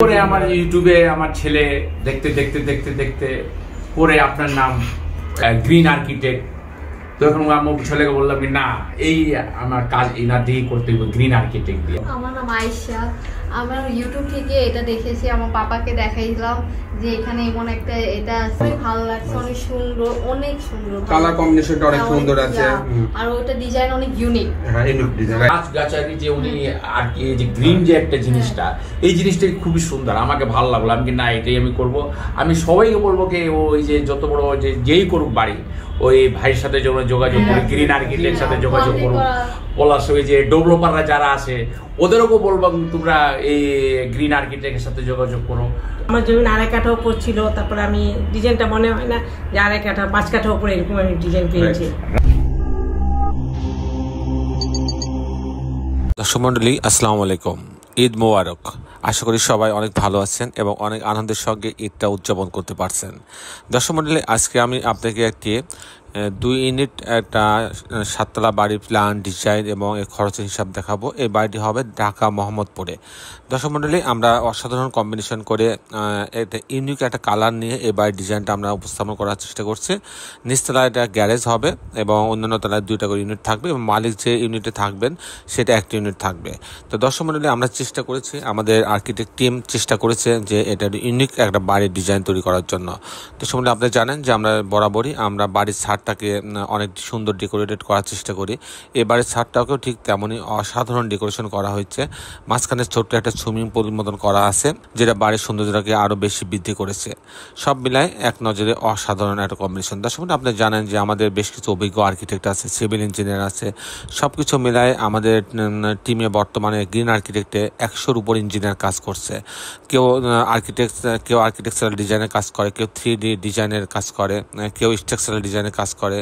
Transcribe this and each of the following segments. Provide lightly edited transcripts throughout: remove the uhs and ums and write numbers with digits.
পরে আমার ইউটিউবে আমার ছেলে দেখতে দেখতে দেখতে দেখতে পরে আপনার নাম গ্রিন আর্কিটেক্ট। তো এখন আমার ছেলেকে বললাম না, এই আমার কাজ এনার দিয়েই করতে হবে, গ্রিন আর্কিটেক্ট দিয়ে। আমার নাম আয়েশা। আমরা ইউটিউব থেকে এটা দেখেছি, আমার পাপাকে দেখাইলাম যে এখানে এমন একটা এটা আছে, ভালো লাগছে, অনেক সুন্দর, অনেক সুন্দর, কালার কম্বিনেশনটা অনেক সুন্দর আছে, আর ওটা ডিজাইন অনেক ইউনিক। হ্যাঁ, ইউনিক ডিজাইন। গাছগাছালি যে উনি আর কি যে গ্রিন যে একটা জিনিসটা, এই জিনিসটা খুবই সুন্দর, আমাকে ভালো লাগলো। আমি কি না, এটাই আমি করব। আমি সবাইকে বলবো কি ওই যে যত বড় যে যেই করুক বাড়ি, ওই ভাইয়ের সাথে যোগাযোগ করুক, গ্রিন আর্কিটেক্টের সাথে যোগাযোগ করুক। প্লাস ওই যে ডেভেলপাররা যারা আছে ওদেরও বলবো তোমরা এই গ্রিন আর্কিটেক্টের সাথে যোগাযোগ করো। আমার জমি 2.5 কাঠা উপর ছিল, তারপরে আমি ডিজাইনটা মনে হয় না যে 2.5 কাঠা 5 কাঠা উপরে এরকম আমি ডিজাইন পেয়েছি। দর্শক মন্ডলী, আসসালামু আলাইকুম, ঈদ মোবারক। আশা করি সবাই অনেক ভালো আছেন এবং অনেক আনন্দের সঙ্গে ঈদটা উদযাপন করতে পারছেন। দর্শক মন্ডলী, আজকে আমি আপনাকে একটি 2 ইউনিট একটা 7 তলা বাড়ির প্ল্যান, ডিজাইন এবং এর খরচের হিসাব দেখাবো। এই বাড়িটি হবে ঢাকা মোহাম্মদপুরে। দর্শক মন্ডলী, আমরা অসাধারণ কম্বিনেশন করে একটা ইউনিক একটা কালার নিয়ে এই বাড়ির ডিজাইনটা আমরা উপস্থাপন করার চেষ্টা করছি। নিচতলায় একটা গ্যারেজ হবে এবং অন্যান্য তলায় 2টা করে ইউনিট থাকবে এবং মালিক যে ইউনিটে থাকবেন সেটা একটা ইউনিট থাকবে। তো দর্শক মন্ডলী, আমরা চেষ্টা করেছি, আমাদের আর্কিটেক্ট টিম চেষ্টা করেছে যে এটা ইউনিক একটা বাড়ির ডিজাইন তৈরি করার জন্য। দর্শক মন্ডলী, আপনারা জানেন যে আমরা বরাবরই আমরা বাড়ির ছাদটাকে অনেক সুন্দর ডেকোরেটেড করার চেষ্টা করি। এবারের ছাদটাকেও ঠিক তেমনই অসাধারণ ডেকোরেশন করা হয়েছে। মাঝখানে ছোট্ট একটা সুইমিং পুল মতন করা আছে, যেটা বাড়ির সৌন্দর্যটাকে আরও বেশি বৃদ্ধি করেছে। সব মিলায় এক নজরে অসাধারণ একটা কম্বিনেশন। দর্শক মন্ডলী, আপনি জানেন যে আমাদের বেশ কিছু অভিজ্ঞ আর্কিটেক্ট আছে, সিভিল ইঞ্জিনিয়ার আছে। সব কিছু মিলায় আমাদের টিমে বর্তমানে গ্রিন আর্কিটেক্টে 100-র উপর ইঞ্জিনিয়ার কাজ করছে। কেউ আর্কিটেকচারাল ডিজাইনের কাজ করে, কেউ 3D ডিজাইনের কাজ করে, কেউ স্ট্রাকচারাল ডিজাইনের কাজ করে,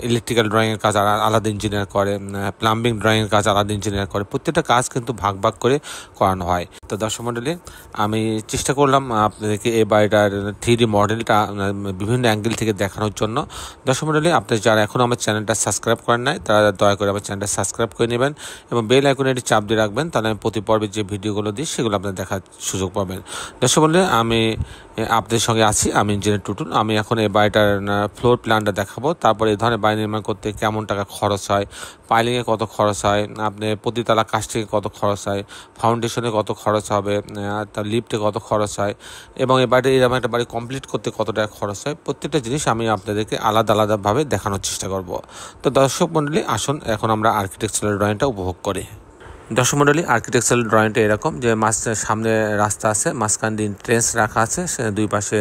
ইলেকট্রিক্যাল ড্রয়িংয়ের কাজ আলাদা ইঞ্জিনিয়ার করে, প্লাম্বিং ড্রয়িংয়ের কাজ আলাদা ইঞ্জিনিয়ার করে। প্রত্যেকটা কাজ কিন্তু ভাগ ভাগ করে করানো হয়। তো দর্শক মন্ডলী, আমি চেষ্টা করলাম আপনাদেরকে এই বাড়িটার 3D মডেলটা বিভিন্ন অ্যাঙ্গেল থেকে দেখানোর জন্য। দর্শক মন্ডলী, আপনারা যারা এখন আমার চ্যানেলটা সাবস্ক্রাইব করেন নাই, তারা দয়া করে আমার চ্যানেলটা সাবস্ক্রাইব করে নেবেন এবং বেল আইকনে এটি চাপ দিয়ে রাখবেন, তাহলে আমি প্রতি পর্বে যে ভিডিওগুলো দিই সেগুলো আপনারা দেখার সুযোগ পাবেন। দর্শক মন্ডলী, আমি আপনাদের সঙ্গে আছি, আমি ইঞ্জিনিয়ার টুটুল। আমি এখন এই বাড়িটার ফ্লোর প্ল্যানটা দেখাবো, তারপরে এই ধরনের বাড়ি নির্মাণ করতে কেমন টাকা খরচ হয়, পাইলিংয়ে কত খরচ হয়, আপনি প্রতিতলা কাস্টিংয়ে কত খরচ হয়, ফাউন্ডেশনে কত খরচ হবে, তার লিফটে কত খরচ হয় এবং এই বাড়িটা এরকম একটা বাড়ি কমপ্লিট করতে কত টাকা খরচ হয়, প্রত্যেকটা জিনিস আমি আপনাদেরকে আলাদা আলাদাভাবে দেখানোর চেষ্টা করব। তো দর্শক মণ্ডলী, আসুন এখন আমরা আর্কিটেকচারাল ড্রয়িংটা উপভোগ করি। দর্শক মন্ডলী, আর্কিটেকচারাল ড্রয়িংটা এরকম যে সামনে রাস্তা আছে, মাঝখান দিয়ে ট্রেন্স রাখা আছে, দুই পাশে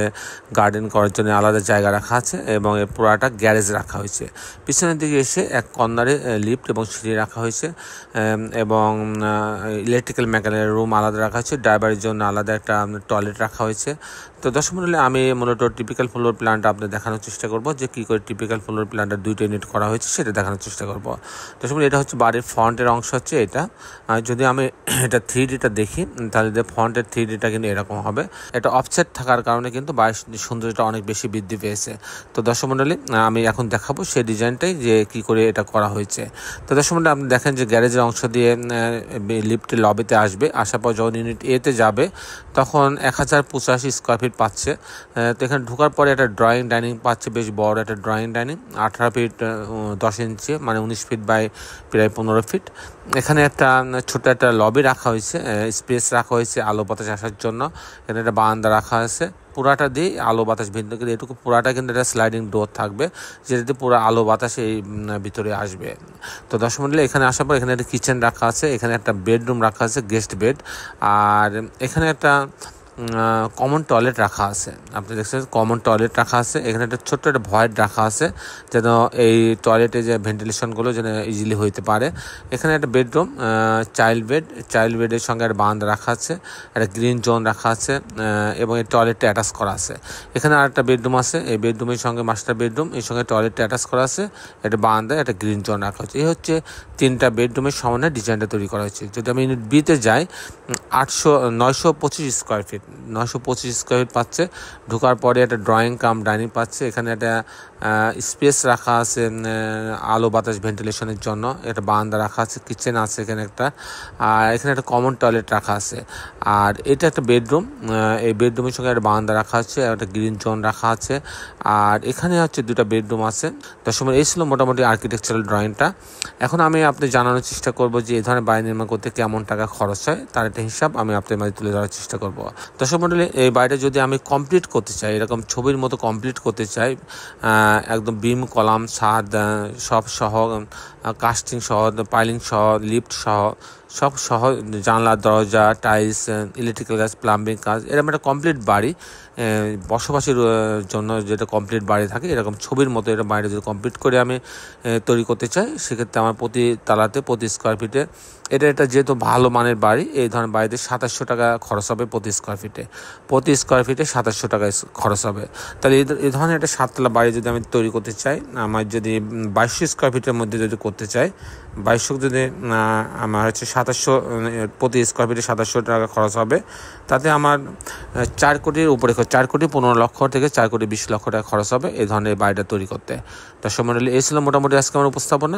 গার্ডেন করার জন্য আলাদা জায়গা রাখা আছে এবং এর পুরাটা গ্যারেজ রাখা হয়েছে। পিছনের দিকে এসে এক কর্নারে লিফট এবং সিঁড়ি রাখা হয়েছে এবং ইলেকট্রিক্যাল মেকানিক্যাল রুম আলাদা রাখা হয়েছে, ড্রাইভারের জন্য আলাদা একটা টয়লেট রাখা হয়েছে। তো দর্শক মন্ডলী, আমি মূলত টিপিক্যাল ফ্লোর প্ল্যানটা আপনাদের দেখানোর চেষ্টা করব, যে কী করে টিপিক্যাল ফ্লোর প্ল্যানটা 2টা ইউনিট করা হয়েছে সেটা দেখানোর চেষ্টা করব। দর্শক মন্ডলী, এটা হচ্ছে বাড়ির ফ্রন্টের অংশ হচ্ছে এটা। যদি আমি এটা 3Dটা দেখি, তাহলে ফ্রন্টের 3Dটা কিন্তু এরকম হবে। এটা অফসেট থাকার কারণে কিন্তু বাড়ির সৌন্দর্যটা অনেক বেশি বৃদ্ধি পেয়েছে। তো দর্শক মন্ডলী, আমি এখন দেখাবো সেই ডিজাইনটাই যে কী করে এটা করা হয়েছে। তো দর্শক মন্ডলী, আপনি দেখেন যে গ্যারেজের অংশ দিয়ে লিফটের লবিতে আসবে, আসার পর যখন ইউনিট এতে যাবে তখন 1085 স্কোয়ার ফিট পাচ্ছে। তো এখানে ঢোকার পরে একটা ড্রয়িং ডাইনিং পাচ্ছে, বেশ বড় একটা ড্রয়িং ডাইনিং, 18 ফিট 10 ইঞ্চি, মানে 19 ফিট বাই প্রায় 15 ফিট। এখানে একটা ছোট একটা লবি রাখা হয়েছে, স্পেস রাখা হয়েছে আলো বাতাস আসার জন্য। এখানে একটা বারান্দা রাখা আছে, পুরাটা দিয়ে আলো বাতাস ভিন্ন, কিন্তু এটুকু পুরাটা কিন্তু একটা স্লাইডিং ডোর থাকবে, যেটাতে পুরো আলো বাতাস এই ভিতরে আসবে। তো দর্শক মন্ডলী, এখানে আসার পর এখানে একটা কিচেন রাখা আছে, এখানে একটা বেডরুম রাখা আছে, গেস্ট বেড, আর এখানে একটা কমন টয়লেট রাখা আছে। আপনি দেখছেন কমন টয়লেট রাখা আছে। এখানে একটা ছোট্ট একটা ভয়েড রাখা আছে, যেন এই টয়লেটে যে ভেন্টিলেশনগুলো যেন ইজিলি হইতে পারে। এখানে একটা বেডরুম, চাইল্ড বেডের সঙ্গে একটা বারান্দা রাখা আছে, একটা গ্রিন জোন রাখা আছে এবং এই টয়লেটটা অ্যাটাচ করা আছে। এখানে আর একটা বেডরুম আছে, এই বেডরুমের সঙ্গে মাস্টার বেডরুম, এর সঙ্গে টয়লেটটা অ্যাটাচ করা আছে, একটা বারান্দা, একটা গ্রিন জোন রাখা হচ্ছে। এই হচ্ছে 3টা বেডরুমের সমন্বয়ে ডিজাইনটা তৈরি করা হয়েছে। যদি আমি ইউনিট বিতে যাই, 925 স্কোয়ার ফিট, 925 স্কোয়ার ফিট পাচ্ছে। ঢোকার পরে একটা ড্রয়িং কাম ডাইনিং পাচ্ছে, এখানে একটা স্পেস রাখা আছে আলো বাতাস ভেন্টিলেশনের জন্য, একটা বারান্দা রাখা আছে, কিচেন আছে এখানে একটা, আর এখানে একটা কমন টয়লেট রাখা আছে। আর এটা একটা বেডরুম, এই বেডরুমের সঙ্গে একটা বারান্দা রাখা আছে, একটা গ্রিন জোন রাখা আছে। আর এখানে হচ্ছে 2টা বেডরুম আছে। দর্শক এই ছিল মোটামুটি আর্কিটেকচারাল ড্রয়িংটা। এখন আমি আপনি জানানোর চেষ্টা করব যে এই ধরনের বাড়ি নির্মাণ করতে কেমন টাকা খরচ হয়, তার একটা হিসাব আমি আপনার মাঝে তুলে ধরার চেষ্টা করব। দর্শক মণ্ডলী, এই বাড়িটা যদি আমি কমপ্লিট করতে চাই, এরকম ছবির মতো কমপ্লিট করতে চাই, একদম বিম কলাম ছাদ সব সহ, কাস্টিং সহ, পাইলিং সহ, লিফট সহ, সব সহ, জানলা দরজা টাইলস ইলেকট্রিক্যাল কাজ প্লাম্বিং কাজ, এরকম একটা কমপ্লিট বাড়ি বসবাসের জন্য যেটা কমপ্লিট বাড়ি থাকে এরকম ছবির মতো এটা বাড়িটা যদি কমপ্লিট করে আমি তৈরি করতে চাই, সেক্ষেত্রে আমার প্রতি তালাতে প্রতি স্কোয়ার ফিটে এটা যেহেতু ভালো মানের বাড়ি, এই ধরনের বাড়িতে 2700 টাকা খরচ হবে প্রতি স্কোয়ার ফিটে। প্রতি স্কোয়ার ফিটে 2700 টাকা খরচ হবে। তাহলে এই ধরনের একটা 7তলা বাড়ি যদি আমি তৈরি করতে চাই, আমার যদি 2200 স্কোয়ার ফিটের মধ্যে যদি করতে চাই, 2200 যদি আমার হচ্ছে 2700 প্রতি স্কোয়ার ফিটে 2700 টাকা খরচ হবে। তাতে আমার 4 কোটির উপরে 4 কোটি 15 লক্ষ থেকে 4 কোটি 20 লক্ষ টাকা খরচ হবে এই ধরনের বাড়িটা তৈরি করতে। দর্শক মণ্ডলী, এই ছিল মোটামুটি আজকে আমার উপস্থাপনা।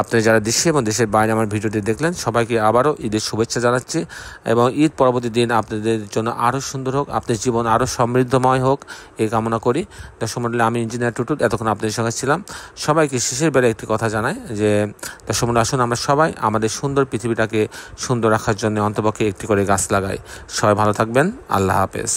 আপনারা যারা দেশে এবং দেশের বাইরে আমার ভিডিওটি দেখলেন, সবাইকে আবারও ঈদের শুভেচ্ছা জানাচ্ছি এবং ঈদ পরবর্তী দিন আপনাদের জন্য আরও সুন্দর হোক, আপনাদের জীবন আরও সমৃদ্ধময় হোক এই কামনা করি। দর্শক মণ্ডলী, আমি ইঞ্জিনিয়ার টুটুল এতক্ষণ আপনাদের সঙ্গে ছিলাম। সবাইকে শেষের বেলা একটি কথা জানাই যে দর্শক মণ্ডলী, আসুন আমরা সবাই আমাদের সুন্দর পৃথিবীটাকে সুন্দর রাখার জন্য অন্তপক্ষে একটি করে গাছ লাগাই। সবাই ভালো থাকবেন। আল্লাহ হাফেজ।